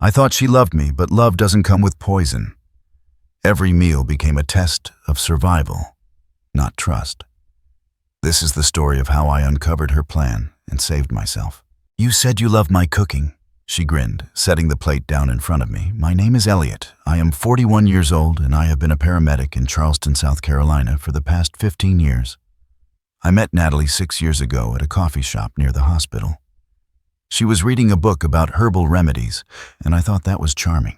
I thought she loved me, but love doesn't come with poison. Every meal became a test of survival, not trust. This is the story of how I uncovered her plan and saved myself. "You said you loved my cooking," she grinned, setting the plate down in front of me. "My name is Elliot. I am 41 years old, and I have been a paramedic in Charleston, South Carolina for the past 15 years. I met Natalie 6 years ago at a coffee shop near the hospital. She was reading a book about herbal remedies, and I thought that was charming.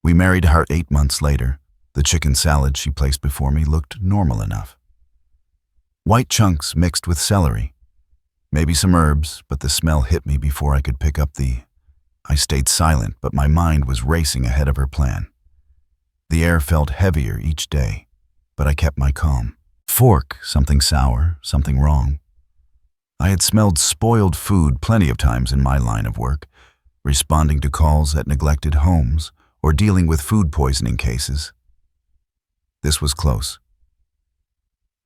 We married her 8 months later. The chicken salad she placed before me looked normal enough. White chunks mixed with celery. Maybe some herbs, but the smell hit me before I could pick up I stayed silent, but my mind was racing ahead of her plan. The air felt heavier each day, but I kept my calm. Fork, something sour, something wrong. I had smelled spoiled food plenty of times in my line of work, responding to calls at neglected homes or dealing with food poisoning cases. This was close.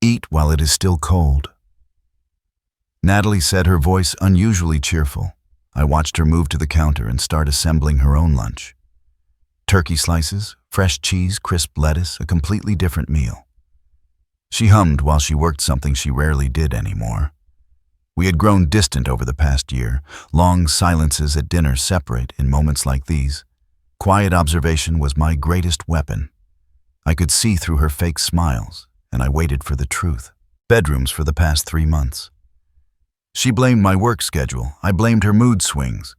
"Eat while it is still cold." Natalie said, her voice unusually cheerful. I watched her move to the counter and start assembling her own lunch. Turkey slices, fresh cheese, crisp lettuce, a completely different meal. She hummed while she worked something she rarely did anymore. We had grown distant over the past year, long silences at dinner separate in moments like these. Quiet observation was my greatest weapon. I could see through her fake smiles, and I waited for the truth. Bedrooms for the past 3 months. She blamed my work schedule. I blamed her mood swings.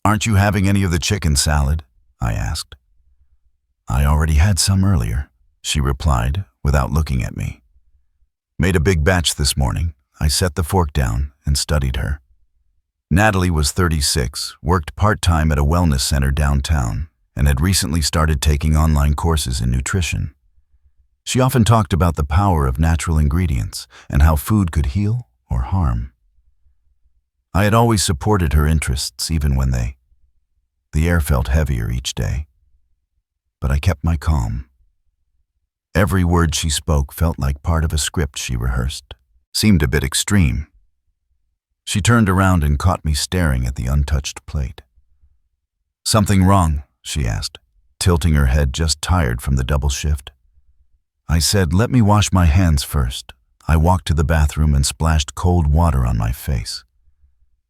"Aren't you having any of the chicken salad?" I asked. "I already had some earlier," she replied without looking at me. "Made a big batch this morning." I set the fork down and studied her. Natalie was 36, worked part-time at a wellness center downtown, and had recently started taking online courses in nutrition. She often talked about the power of natural ingredients and how food could heal or harm. I had always supported her interests, even when the air felt heavier each day. But I kept my calm. Every word she spoke felt like part of a script she rehearsed. Seemed a bit extreme. She turned around and caught me staring at the untouched plate. "Something wrong?" she asked, tilting her head, just tired from the double shift. I said, "Let me wash my hands first." I walked to the bathroom and splashed cold water on my face.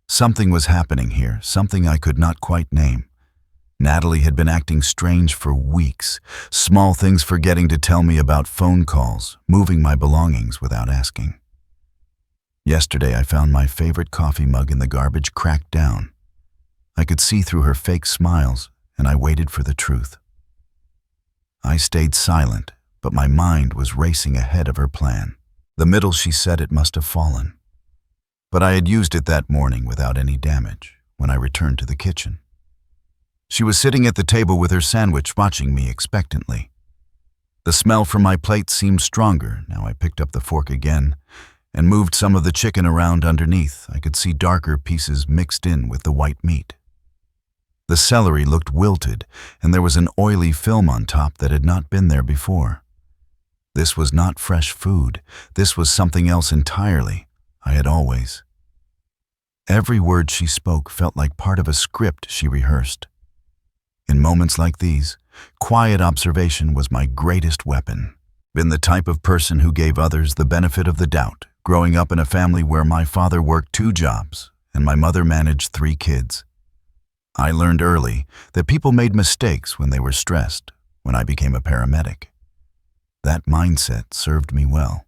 Something was happening here, something I could not quite name. Natalie had been acting strange for weeks, small things forgetting to tell me about phone calls, moving my belongings without asking. Yesterday, I found my favorite coffee mug in the garbage cracked down. I could see through her fake smiles, and I waited for the truth. I stayed silent, but my mind was racing ahead of her plan. The middle, she said, it must have fallen. But I had used it that morning without any damage when I returned to the kitchen. She was sitting at the table with her sandwich, watching me expectantly. The smell from my plate seemed stronger. Now I picked up the fork again and moved some of the chicken around underneath. I could see darker pieces mixed in with the white meat. The celery looked wilted, and there was an oily film on top that had not been there before. This was not fresh food. This was something else entirely. I had always. Every word she spoke felt like part of a script she rehearsed. In moments like these, quiet observation was my greatest weapon. Been the type of person who gave others the benefit of the doubt, growing up in a family where my father worked 2 jobs and my mother managed 3 kids. I learned early that people made mistakes when they were stressed when I became a paramedic. That mindset served me well.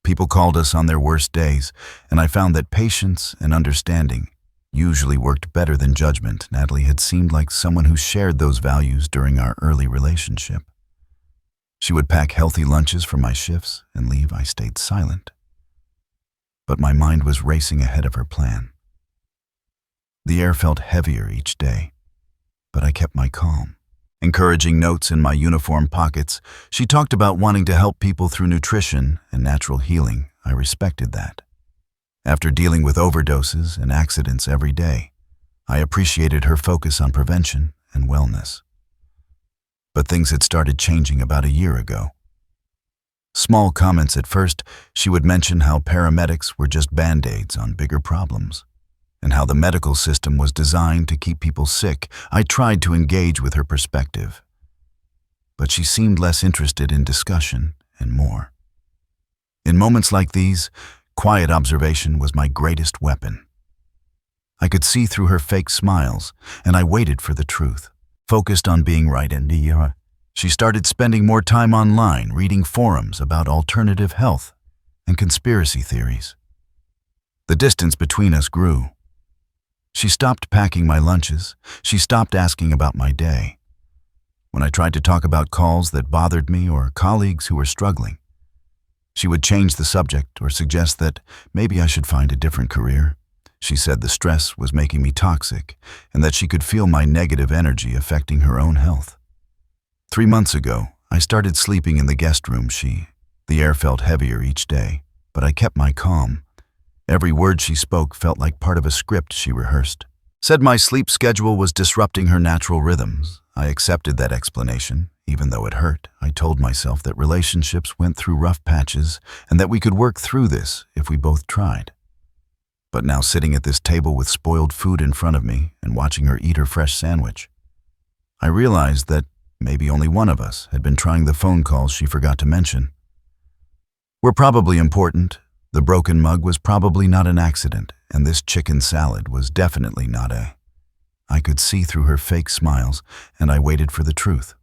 People called us on their worst days, and I found that patience and understanding usually worked better than judgment. Natalie had seemed like someone who shared those values during our early relationship. She would pack healthy lunches for my shifts and leave. I stayed silent. But my mind was racing ahead of her plan. The air felt heavier each day, but I kept my calm. Encouraging notes in my uniform pockets, she talked about wanting to help people through nutrition and natural healing. I respected that. After dealing with overdoses and accidents every day, I appreciated her focus on prevention and wellness. But things had started changing about a year ago. Small comments at first, she would mention how paramedics were just band-aids on bigger problems. and how the medical system was designed to keep people sick, I tried to engage with her perspective. But she seemed less interested in discussion and more. In moments like these, quiet observation was my greatest weapon. I could see through her fake smiles, and I waited for the truth. Focused on being right in the era, she started spending more time online reading forums about alternative health and conspiracy theories. The distance between us grew. She stopped packing my lunches. She stopped asking about my day. When I tried to talk about calls that bothered me or colleagues who were struggling, she would change the subject or suggest that maybe I should find a different career. She said the stress was making me toxic and that she could feel my negative energy affecting her own health. 3 months ago, I started sleeping in the guest room. The air felt heavier each day, but I kept my calm. Every word she spoke felt like part of a script she rehearsed. Said my sleep schedule was disrupting her natural rhythms. I accepted that explanation, even though it hurt. I told myself that relationships went through rough patches and that we could work through this if we both tried. But now sitting at this table with spoiled food in front of me and watching her eat her fresh sandwich, I realized that maybe only one of us had been trying the phone calls she forgot to mention. We're probably important. The broken mug was probably not an accident, and this chicken salad was definitely not a... I could see through her fake smiles, and I waited for the truth.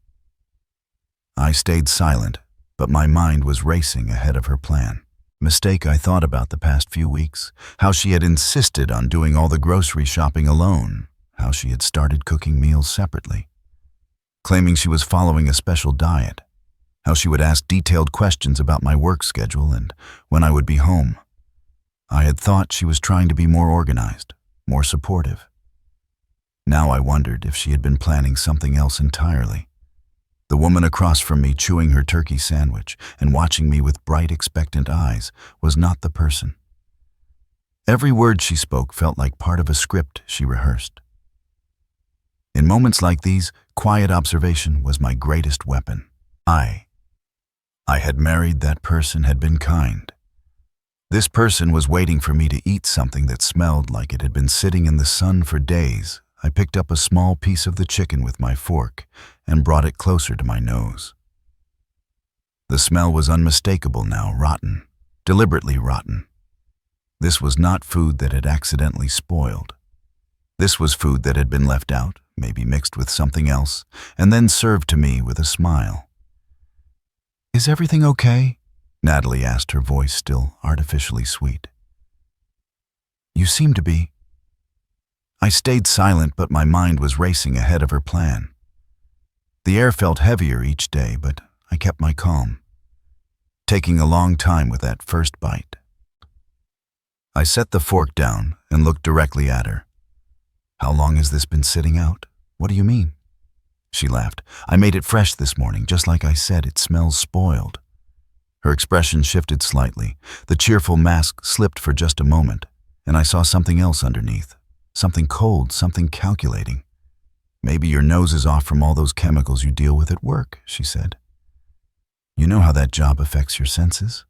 I stayed silent, but my mind was racing ahead of her plan. Mistake I thought about the past few weeks, how she had insisted on doing all the grocery shopping alone, how she had started cooking meals separately, claiming she was following a special diet, how she would ask detailed questions about my work schedule and when I would be home. I had thought she was trying to be more organized, more supportive. Now I wondered if she had been planning something else entirely. The woman across from me chewing her turkey sandwich and watching me with bright, expectant eyes was not the person. Every word she spoke felt like part of a script she rehearsed. In moments like these, quiet observation was my greatest weapon. I had married that person, had been kind. This person was waiting for me to eat something that smelled like it had been sitting in the sun for days. I picked up a small piece of the chicken with my fork and brought it closer to my nose. The smell was unmistakable now, rotten, deliberately rotten. This was not food that had accidentally spoiled. This was food that had been left out, maybe mixed with something else, and then served to me with a smile. "Is everything okay?" Natalie asked, her voice still artificially sweet. "You seem to be." I stayed silent, but my mind was racing ahead of her plan. The air felt heavier each day, but I kept my calm, taking a long time with that first bite. I set the fork down and looked directly at her. "How long has this been sitting out? What do you mean?" She laughed. "I made it fresh this morning, just like I said. It smells spoiled." Her expression shifted slightly. The cheerful mask slipped for just a moment, and I saw something else underneath. Something cold, something calculating. "Maybe your nose is off from all those chemicals you deal with at work," she said. "You know how that job affects your senses?"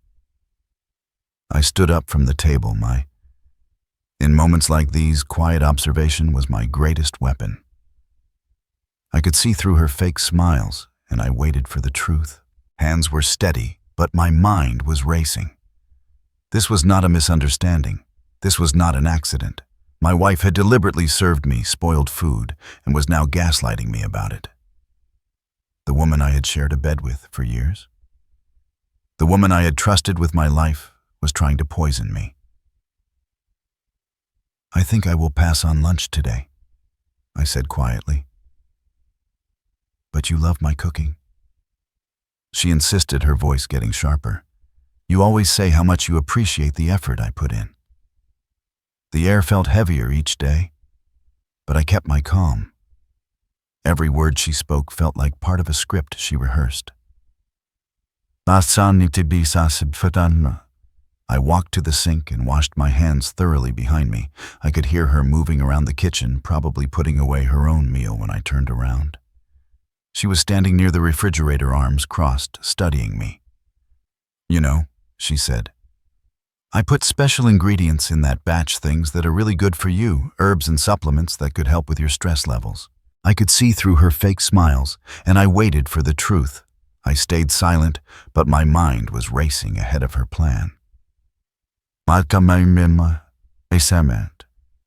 I stood up from the table. In moments like these, quiet observation was my greatest weapon. I could see through her fake smiles, and I waited for the truth. Hands were steady, but my mind was racing. This was not a misunderstanding. This was not an accident. My wife had deliberately served me spoiled food and was now gaslighting me about it. The woman I had shared a bed with for years, the woman I had trusted with my life, was trying to poison me. "I think I will pass on lunch today," I said quietly. "But you love my cooking." She insisted, her voice getting sharper. "You always say how much you appreciate the effort I put in." The air felt heavier each day, but I kept my calm. Every word she spoke felt like part of a script she rehearsed. I walked to the sink and washed my hands thoroughly behind me. I could hear her moving around the kitchen, probably putting away her own meal when I turned around. She was standing near the refrigerator, arms crossed, studying me. "You know," she said, I put special ingredients in that batch, things that are really good for you, herbs and supplements that could help with your stress levels. I could see through her fake smiles, and I waited for the truth. I stayed silent, but my mind was racing ahead of her plan.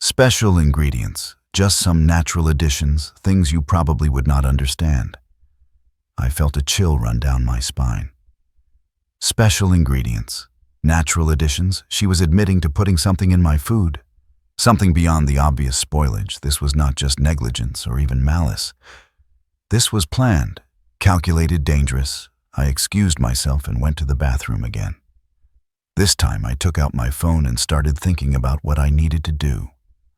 Special ingredients, just some natural additions, things you probably would not understand. I felt a chill run down my spine. Special ingredients, natural additions. She was admitting to putting something in my food. Something beyond the obvious spoilage. This was not just negligence or even malice. This was planned, calculated, dangerous. I excused myself and went to the bathroom again. This time I took out my phone and started thinking about what I needed to do.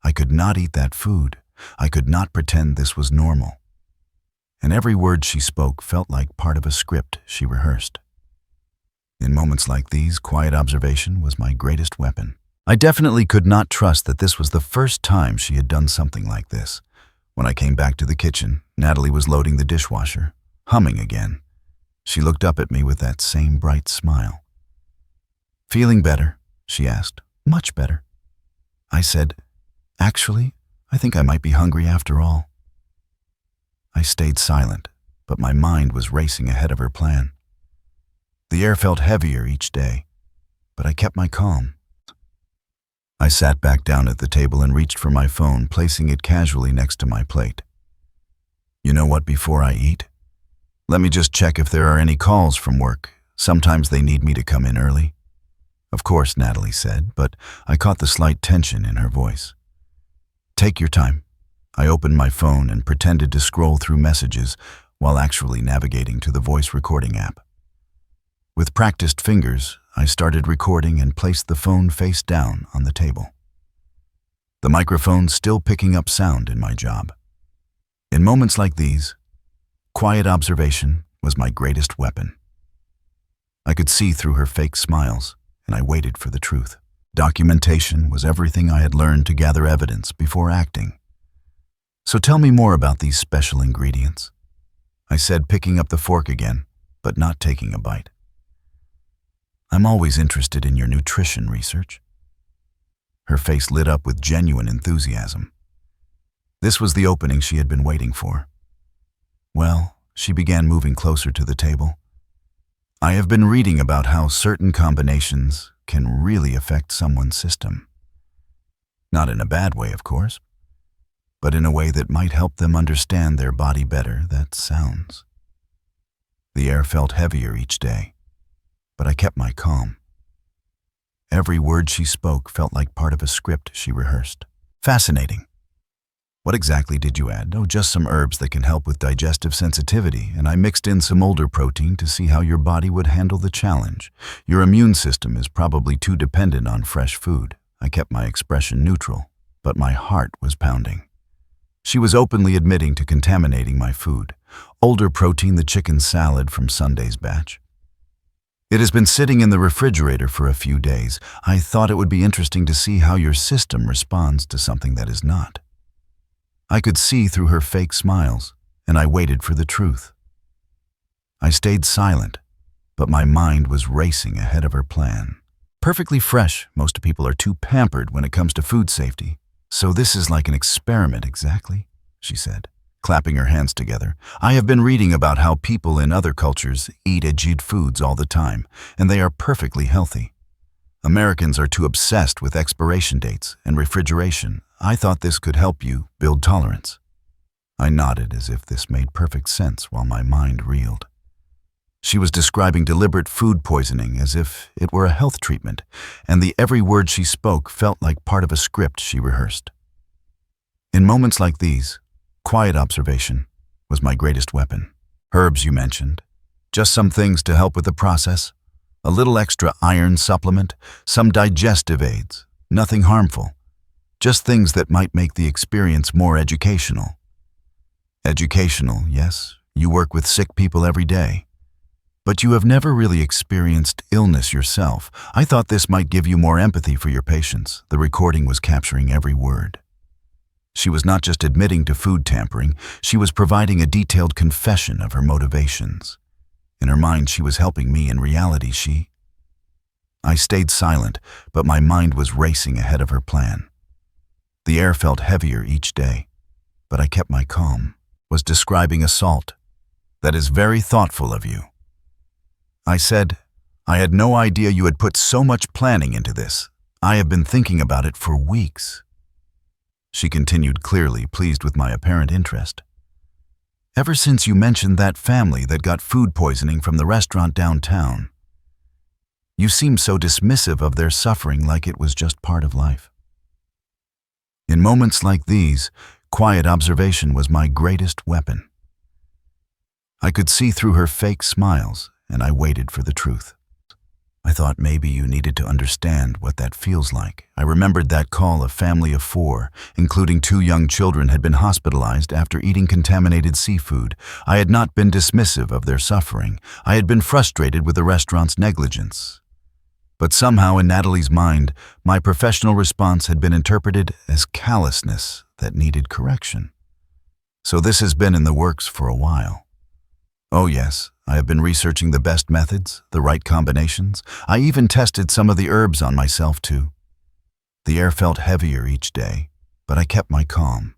I could not eat that food. I could not pretend this was normal. And every word she spoke felt like part of a script she rehearsed. In moments like these, quiet observation was my greatest weapon. I definitely could not trust that this was the first time she had done something like this. When I came back to the kitchen, Natalie was loading the dishwasher, humming again. She looked up at me with that same bright smile. "Feeling better?" she asked. "Much better." I said, "Actually, I think I might be hungry after all." I stayed silent, but my mind was racing ahead of her plan. The air felt heavier each day, but I kept my calm. I sat back down at the table and reached for my phone, placing it casually next to my plate. You know what, before I eat, let me just check if there are any calls from work. Sometimes they need me to come in early. Of course, Natalie said, but I caught the slight tension in her voice. Take your time. I opened my phone and pretended to scroll through messages while actually navigating to the voice recording app. With practiced fingers, I started recording and placed the phone face down on the table. The microphone still picking up sound in my job. In moments like these, quiet observation was my greatest weapon. I could see through her fake smiles, and I waited for the truth. Documentation was everything I had learned to gather evidence before acting. So tell me more about these special ingredients, I said, picking up the fork again, but not taking a bite. I'm always interested in your nutrition research. Her face lit up with genuine enthusiasm. This was the opening she had been waiting for. Well, she began moving closer to the table. I have been reading about how certain combinations can really affect someone's system. Not in a bad way, of course, but in a way that might help them understand their body better. That sounds. The air felt heavier each day, but I kept my calm. Every word she spoke felt like part of a script she rehearsed. Fascinating. What exactly did you add? Oh, just some herbs that can help with digestive sensitivity, and I mixed in some older protein to see how your body would handle the challenge. Your immune system is probably too dependent on fresh food. I kept my expression neutral, but my heart was pounding. She was openly admitting to contaminating my food. Older protein, the chicken salad from Sunday's batch. It has been sitting in the refrigerator for a few days. I thought it would be interesting to see how your system responds to something that is not. I could see through her fake smiles, and I waited for the truth. I stayed silent, but my mind was racing ahead of her plan. Perfectly fresh, most people are too pampered when it comes to food safety. So this is like an experiment, exactly, she said, clapping her hands together. I have been reading about how people in other cultures eat aged foods all the time, and they are perfectly healthy. Americans are too obsessed with expiration dates and refrigeration. I thought this could help you build tolerance. I nodded as if this made perfect sense while my mind reeled. She was describing deliberate food poisoning as if it were a health treatment, and the every word she spoke felt like part of a script she rehearsed. In moments like these, quiet observation was my greatest weapon. Herbs, you mentioned. Just some things to help with the process. A little extra iron supplement, some digestive aids, nothing harmful. Just things that might make the experience more educational. Educational, yes, you work with sick people every day. But you have never really experienced illness yourself. I thought this might give you more empathy for your patients. The recording was capturing every word. She was not just admitting to food tampering, she was providing a detailed confession of her motivations. In her mind, she was helping me. In reality, she... I stayed silent, but my mind was racing ahead of her plan. The air felt heavier each day, but I kept my calm. Was describing assault. That is very thoughtful of you. I said, I had no idea you had put so much planning into this. I have been thinking about it for weeks. She continued, clearly pleased with my apparent interest. Ever since you mentioned that family that got food poisoning from the restaurant downtown, you seemed so dismissive of their suffering, like it was just part of life. In moments like these, quiet observation was my greatest weapon. I could see through her fake smiles, and I waited for the truth. I thought maybe you needed to understand what that feels like. I remembered that call. A family of 4, including 2 young children, had been hospitalized after eating contaminated seafood. I had not been dismissive of their suffering. I had been frustrated with the restaurant's negligence. But somehow in Natalie's mind, my professional response had been interpreted as callousness that needed correction. So this has been in the works for a while. Oh yes, I have been researching the best methods, the right combinations. I even tested some of the herbs on myself too. The air felt heavier each day, but I kept my calm.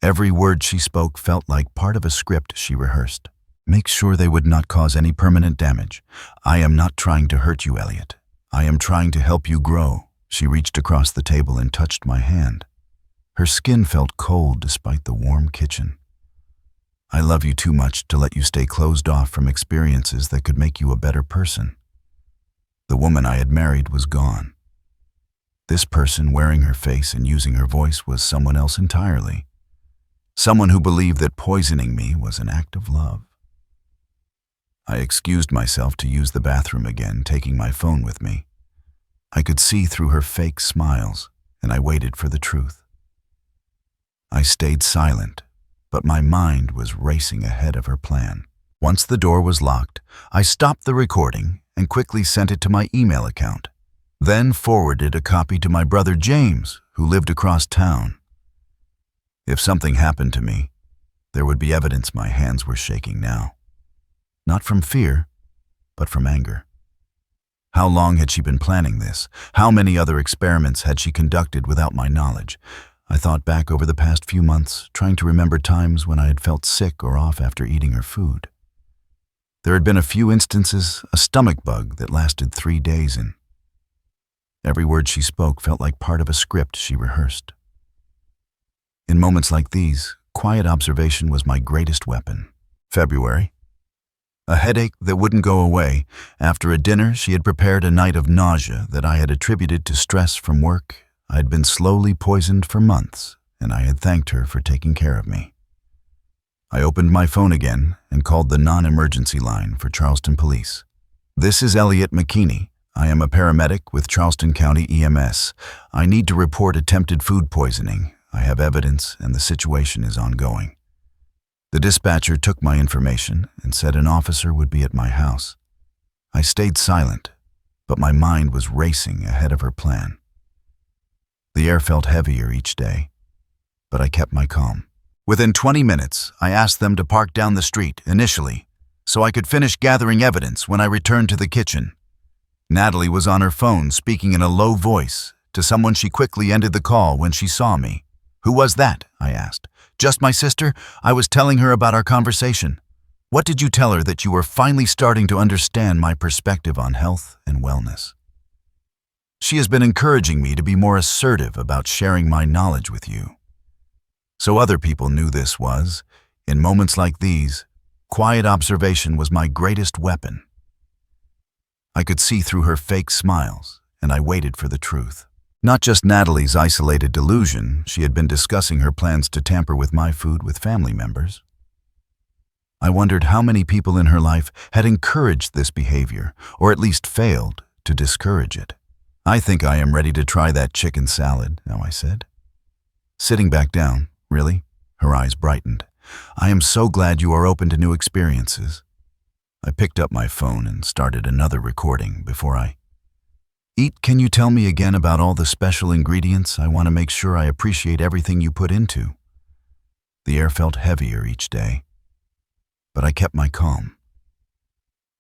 Every word she spoke felt like part of a script she rehearsed. Make sure they would not cause any permanent damage. I am not trying to hurt you, Elliot. I am trying to help you grow. She reached across the table and touched my hand. Her skin felt cold despite the warm kitchen. I love you too much to let you stay closed off from experiences that could make you a better person. The woman I had married was gone. This person wearing her face and using her voice was someone else entirely. Someone who believed that poisoning me was an act of love. I excused myself to use the bathroom again, taking my phone with me. I could see through her fake smiles, and I waited for the truth. I stayed silent, but my mind was racing ahead of her plan. Once the door was locked, I stopped the recording and quickly sent it to my email account, then forwarded a copy to my brother James, who lived across town. If something happened to me, there would be evidence my hands were shaking now. Not from fear, but from anger. How long had she been planning this? How many other experiments had she conducted without my knowledge? I thought back over the past few months, trying to remember times when I had felt sick or off after eating her food. There had been a few instances, a stomach bug that lasted 3 days, and every word she spoke felt like part of a script she rehearsed. In moments like these, quiet observation was my greatest weapon. February. A headache that wouldn't go away. After a dinner she had prepared a night of nausea that I had attributed to stress from work. I had been slowly poisoned for months, and I had thanked her for taking care of me. I opened my phone again and called the non-emergency line for Charleston Police. This is Elliot McKinney. I am a paramedic with Charleston County EMS. I need to report attempted food poisoning. I have evidence and the situation is ongoing. The dispatcher took my information and said an officer would be at my house. I stayed silent, but my mind was racing ahead of her plan. The air felt heavier each day, but I kept my calm. Within 20 minutes, I asked them to park down the street initially, so I could finish gathering evidence when I returned to the kitchen. Natalie was on her phone speaking in a low voice to someone. She quickly ended the call when she saw me. Who was that? I asked. Just my sister. I was telling her about our conversation. What did you tell her that you were finally starting to understand my perspective on health and wellness? She has been encouraging me to be more assertive about sharing my knowledge with you. So other people knew this was, in moments like these, quiet observation was my greatest weapon. I could see through her fake smiles, and I waited for the truth. Not just Natalie's isolated delusion, she had been discussing her plans to tamper with my food with family members. I wondered how many people in her life had encouraged this behavior, or at least failed to discourage it. I think I am ready to try that chicken salad, now I said. Sitting back down, really? Her eyes brightened. I am so glad you are open to new experiences. I picked up my phone and started another recording before I eat. Can you tell me again about all the special ingredients? I want to make sure I appreciate everything you put into. The air felt heavier each day, but I kept my calm.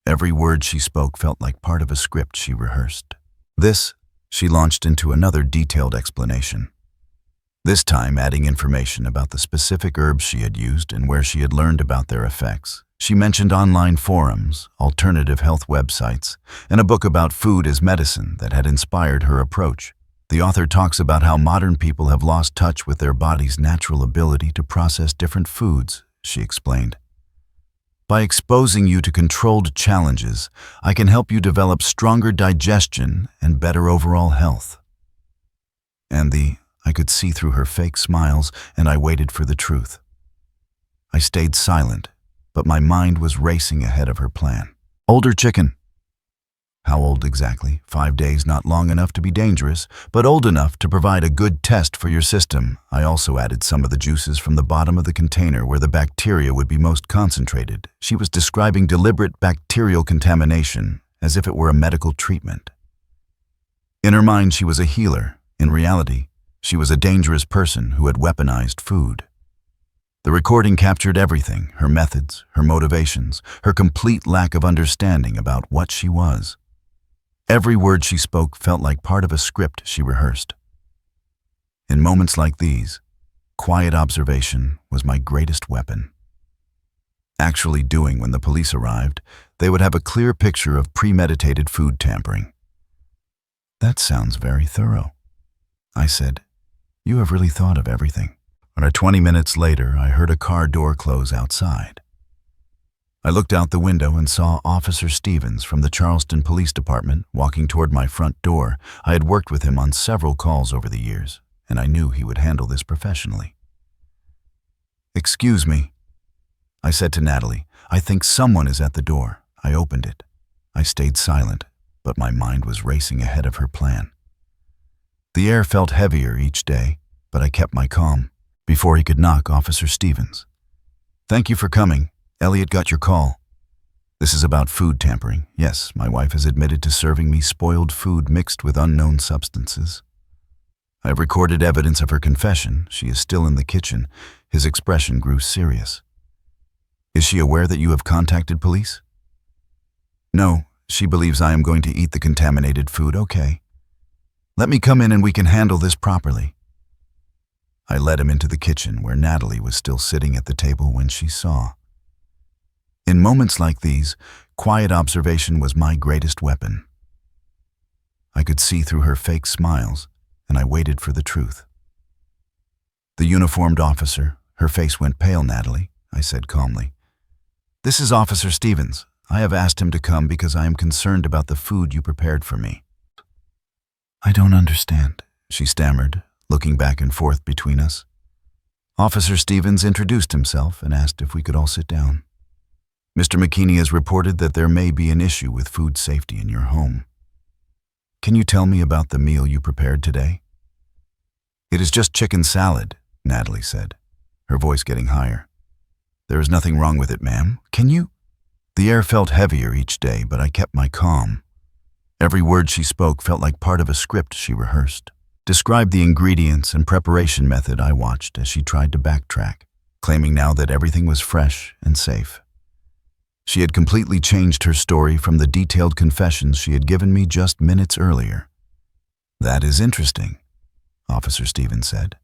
Every word she spoke felt like part of a script she rehearsed. This, she launched into another detailed explanation, this time adding information about the specific herbs she had used and where she had learned about their effects. She mentioned online forums, alternative health websites, and a book about food as medicine that had inspired her approach. The author talks about how modern people have lost touch with their body's natural ability to process different foods, she explained. By exposing you to controlled challenges, I can help you develop stronger digestion and better overall health. I could see through her fake smiles, and I waited for the truth. I stayed silent, but my mind was racing ahead of her plan. Older chicken. How old exactly? 5 days, not long enough to be dangerous, but old enough to provide a good test for your system. I also added some of the juices from the bottom of the container where the bacteria would be most concentrated. She was describing deliberate bacterial contamination as if it were a medical treatment. In her mind, she was a healer. In reality, she was a dangerous person who had weaponized food. The recording captured everything, her methods, her motivations, her complete lack of understanding about what she was. Every word she spoke felt like part of a script she rehearsed. In moments like these, quiet observation was my greatest weapon. Actually doing when the police arrived, they would have a clear picture of premeditated food tampering. That sounds very thorough, I said. You have really thought of everything. 20 minutes later, I heard a car door close outside. I looked out the window and saw Officer Stevens from the Charleston Police Department walking toward my front door. I had worked with him on several calls over the years, and I knew he would handle this professionally. "Excuse me," I said to Natalie. "I think someone is at the door." I opened it. I stayed silent, but my mind was racing ahead of her plan. The air felt heavier each day, but I kept my calm. Before he could knock, Officer Stevens. "Thank you for coming. Elliot got your call. This is about food tampering. Yes, my wife has admitted to serving me spoiled food mixed with unknown substances. I have recorded evidence of her confession. She is still in the kitchen." His expression grew serious. "Is she aware that you have contacted police?" "No, she believes I am going to eat the contaminated food." "Okay. Let me come in and we can handle this properly." I led him into the kitchen where Natalie was still sitting at the table when she saw. In moments like these, quiet observation was my greatest weapon. I could see through her fake smiles, and I waited for the truth. "The uniformed officer," her face went pale. "Natalie," I said calmly. "This is Officer Stevens. I have asked him to come because I am concerned about the food you prepared for me." "I don't understand," she stammered, looking back and forth between us. Officer Stevens introduced himself and asked if we could all sit down. "Mr. McKinney has reported that there may be an issue with food safety in your home. Can you tell me about the meal you prepared today?" "It is just chicken salad," Natalie said, her voice getting higher. "There is nothing wrong with it, ma'am. Can you?" The air felt heavier each day, but I kept my calm. Every word she spoke felt like part of a script she rehearsed. Described the ingredients and preparation method I watched as she tried to backtrack, claiming now that everything was fresh and safe. She had completely changed her story from the detailed confessions she had given me just minutes earlier. "That is interesting," Officer Stevens said,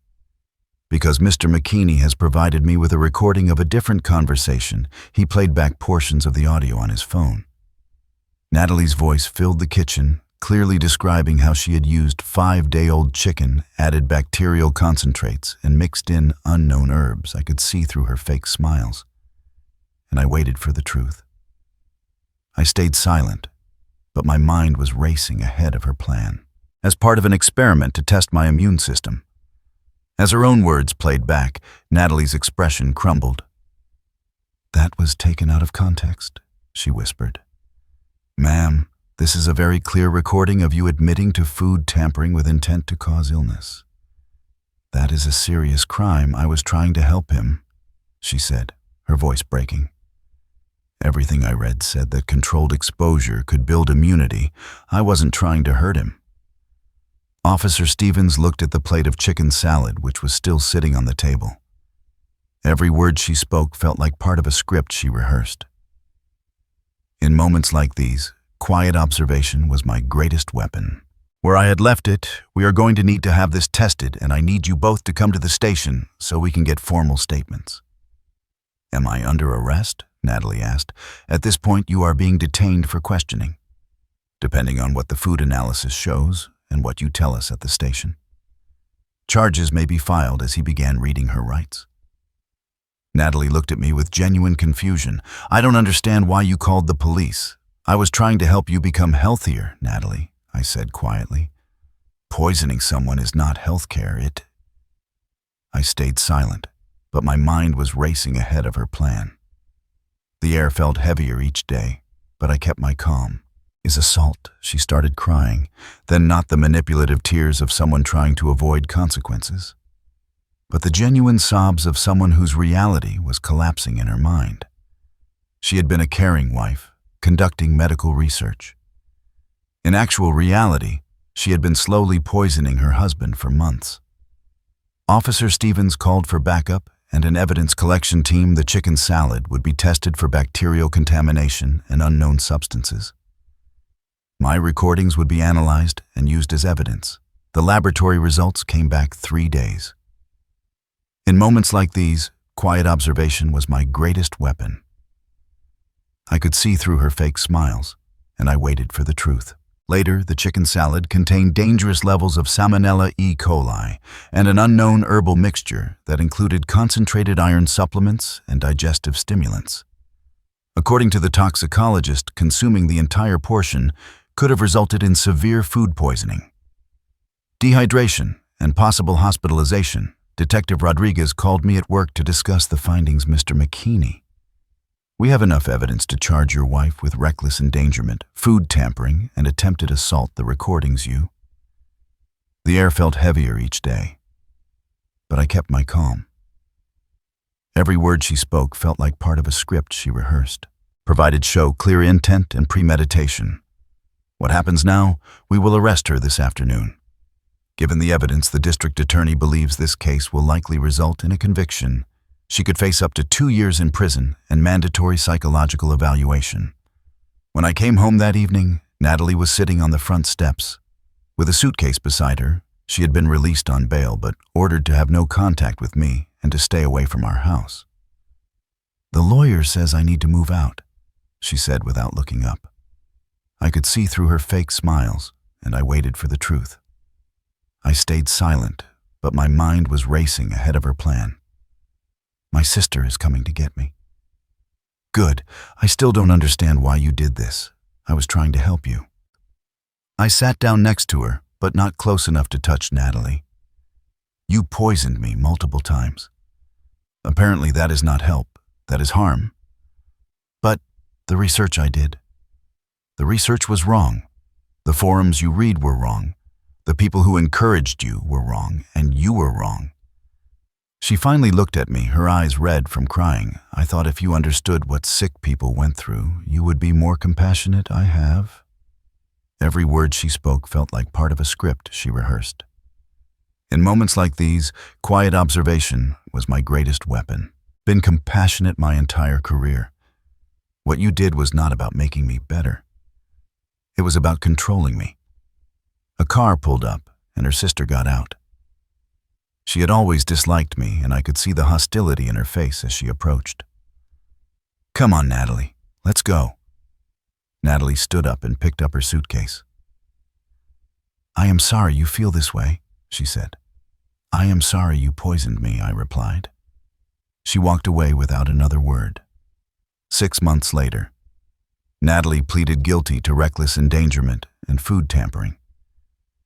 "because Mr. McKinney has provided me with a recording of a different conversation. He played back portions of the audio on his phone." Natalie's voice filled the kitchen, clearly describing how she had used 5-day-old chicken, added bacterial concentrates, and mixed in unknown herbs. I could see through her fake smiles, and I waited for the truth. I stayed silent, but my mind was racing ahead of her plan, as part of an experiment to test my immune system. As her own words played back, Natalie's expression crumbled. "That was taken out of context," she whispered. "Ma'am, this is a very clear recording of you admitting to food tampering with intent to cause illness. That is a serious crime. I was trying to help him," she said, her voice breaking. Everything I read said that controlled exposure could build immunity. I wasn't trying to hurt him. Officer Stevens looked at the plate of chicken salad, which was still sitting on the table. Every word she spoke felt like part of a script she rehearsed. In moments like these, quiet observation was my greatest weapon. Where I had left it, we are going to need to have this tested, and I need you both to come to the station so we can get formal statements. Am I under arrest? Natalie asked. At this point, you are being detained for questioning, depending on what the food analysis shows and what you tell us at the station. Charges may be filed. As he began reading her rights, Natalie looked at me with genuine confusion. I don't understand why you called the police. I was trying to help you become healthier, Natalie, I said quietly. Poisoning someone is not healthcare, I stayed silent, but my mind was racing ahead of her plan. The air felt heavier each day, but I kept my calm. Is assault, she started crying, then not the manipulative tears of someone trying to avoid consequences, but the genuine sobs of someone whose reality was collapsing in her mind. She had been a caring wife, conducting medical research. In actual reality, she had been slowly poisoning her husband for months. Officer Stevens called for backup, and an evidence collection team, the chicken salad, would be tested for bacterial contamination and unknown substances. My recordings would be analyzed and used as evidence. The laboratory results came back 3 days. In moments like these, quiet observation was my greatest weapon. I could see through her fake smiles, and I waited for the truth. Later, the chicken salad contained dangerous levels of Salmonella E. coli and an unknown herbal mixture that included concentrated iron supplements and digestive stimulants. According to the toxicologist, consuming the entire portion could have resulted in severe food poisoning, dehydration, and possible hospitalization. Detective Rodriguez called me at work to discuss the findings. Mr. McKinney, we have enough evidence to charge your wife with reckless endangerment, food tampering, and attempted assault. The recordings you. The air felt heavier each day, but I kept my calm. Every word she spoke felt like part of a script she rehearsed, provided show clear intent and premeditation. What happens now? We will arrest her this afternoon. Given the evidence, the district attorney believes this case will likely result in a conviction. She could face up to 2 years in prison and mandatory psychological evaluation. When I came home that evening, Natalie was sitting on the front steps. With a suitcase beside her, she had been released on bail but ordered to have no contact with me and to stay away from our house. The lawyer says I need to move out, she said without looking up. I could see through her fake smiles, and I waited for the truth. I stayed silent, but my mind was racing ahead of her plan. My sister is coming to get me. Good. I still don't understand why you did this. I was trying to help you. I sat down next to her, but not close enough to touch Natalie. You poisoned me multiple times. Apparently that is not help, that is harm. But the research I did. The research was wrong. The forums you read were wrong. The people who encouraged you were wrong, and you were wrong. She finally looked at me, her eyes red from crying. I thought if you understood what sick people went through, you would be more compassionate. I have. Every word she spoke felt like part of a script she rehearsed. In moments like these, quiet observation was my greatest weapon. Been compassionate my entire career. What you did was not about making me better. It was about controlling me. A car pulled up, and her sister got out. She had always disliked me, and I could see the hostility in her face as she approached. Come on, Natalie, let's go. Natalie stood up and picked up her suitcase. I am sorry you feel this way, she said. I am sorry you poisoned me, I replied. She walked away without another word. 6 months later, Natalie pleaded guilty to reckless endangerment and food tampering.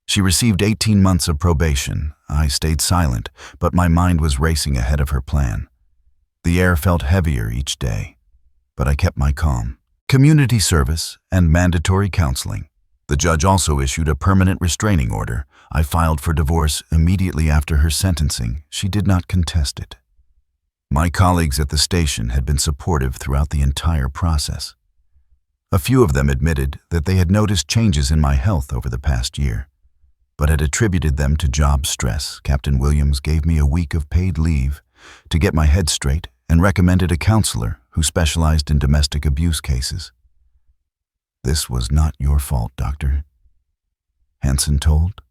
She received 18 months of probation. I stayed silent, but my mind was racing ahead of her plan. The air felt heavier each day, but I kept my calm. Community service and mandatory counseling. The judge also issued a permanent restraining order. I filed for divorce immediately after her sentencing. She did not contest it. My colleagues at the station had been supportive throughout the entire process. A few of them admitted that they had noticed changes in my health over the past year, but had attributed them to job stress. Captain Williams gave me a week of paid leave to get my head straight and recommended a counselor who specialized in domestic abuse cases. "This was not your fault, Doctor," Hansen told.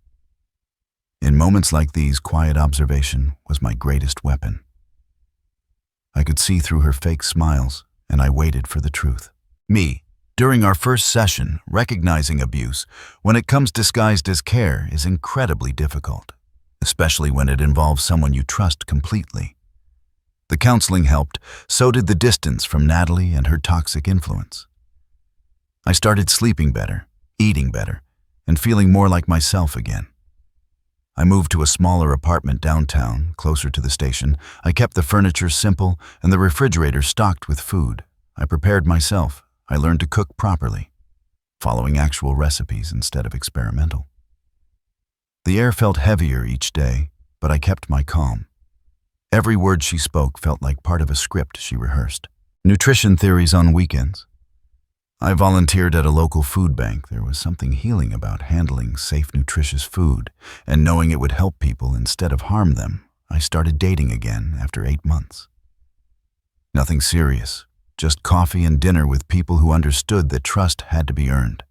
In moments like these, quiet observation was my greatest weapon. I could see through her fake smiles, and I waited for the truth. Me, during our first session, recognizing abuse, when it comes disguised as care, is incredibly difficult, especially when it involves someone you trust completely. The counseling helped, so did the distance from Natalie and her toxic influence. I started sleeping better, eating better, and feeling more like myself again. I moved to a smaller apartment downtown, closer to the station. I kept the furniture simple and the refrigerator stocked with food. I prepared myself. I learned to cook properly, following actual recipes instead of experimental. The air felt heavier each day, but I kept my calm. Every word she spoke felt like part of a script she rehearsed. Nutrition theories on weekends. I volunteered at a local food bank. There was something healing about handling safe, nutritious food and knowing it would help people instead of harm them. I started dating again after 8 months. Nothing serious, just coffee and dinner with people who understood that trust had to be earned.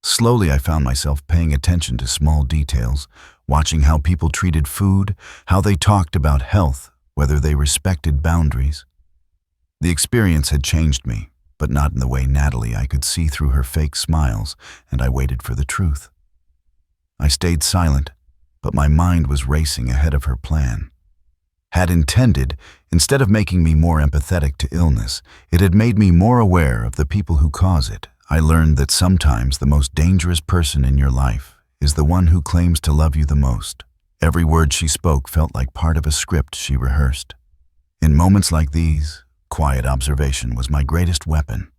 Slowly, I found myself paying attention to small details, watching how people treated food, how they talked about health, whether they respected boundaries. The experience had changed me, but not in the way Natalie. I could see through her fake smiles, and I waited for the truth. I stayed silent, but my mind was racing ahead of her plan. Had intended, instead of making me more empathetic to illness, it had made me more aware of the people who cause it. I learned that sometimes the most dangerous person in your life is the one who claims to love you the most. Every word she spoke felt like part of a script she rehearsed. In moments like these, quiet observation was my greatest weapon.